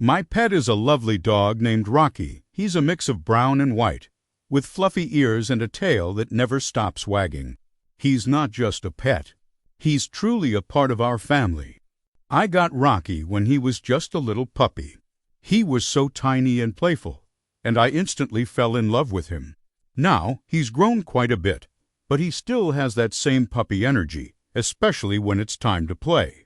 My pet is a lovely dog named Rocky. He's a mix of brown and white, with fluffy ears and a tail that never stops wagging. He's not just a pet. He's truly a part of our family. I got Rocky when he was just a little puppy. He was so tiny and playful, and I instantly fell in love with him. Now, he's grown quite a bit, but he still has that same puppy energy, especially when it's time to play.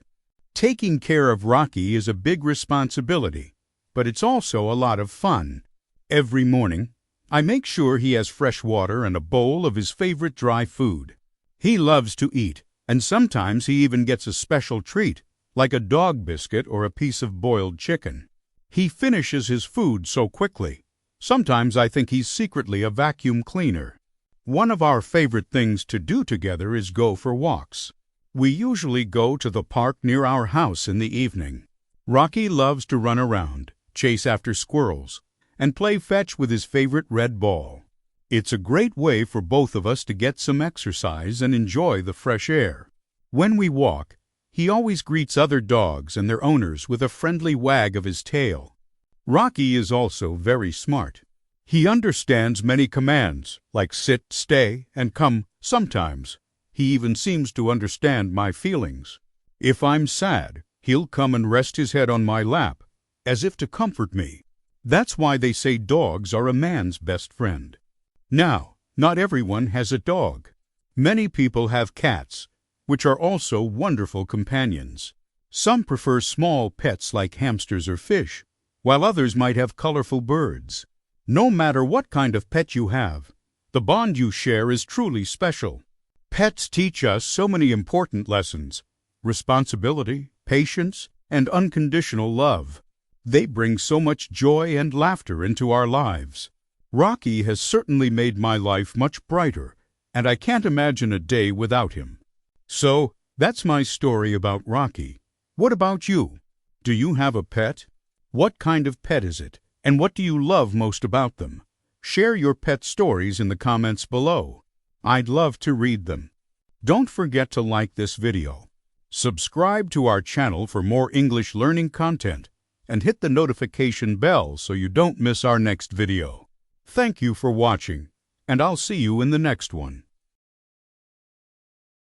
Taking care of Rocky is a big responsibility, but it's also a lot of fun. Every morning, I make sure he has fresh water and a bowl of his favorite dry food. He loves to eat, and sometimes he even gets a special treat, like a dog biscuit or a piece of boiled chicken. He finishes his food so quickly. Sometimes I think he's secretly a vacuum cleaner. One of our favorite things to do together is go for walks. We usually go to the park near our house in the evening. Rocky loves to run around, chase after squirrels, and play fetch with his favorite red ball. It's a great way for both of us to get some exercise and enjoy the fresh air. When we walk, he always greets other dogs and their owners with a friendly wag of his tail. Rocky is also very smart. He understands many commands, like sit, stay, and come sometimes. He even seems to understand my feelings. If I'm sad, he'll come and rest his head on my lap, as if to comfort me. That's why they say dogs are a man's best friend. Now, not everyone has a dog. Many people have cats, which are also wonderful companions. Some prefer small pets like hamsters or fish, while others might have colorful birds. No matter what kind of pet you have, the bond you share is truly special. Pets teach us so many important lessons: responsibility, patience, and unconditional love. They bring so much joy and laughter into our lives. Rocky has certainly made my life much brighter, and I can't imagine a day without him. So, that's my story about Rocky. What about you? Do you have a pet? What kind of pet is it, and what do you love most about them? Share your pet stories in the comments below. I'd love to read them. Don't forget to like this video. Subscribe to our channel for more English learning content, and hit the notification bell so you don't miss our next video. Thank you for watching, and I'll see you in the next one.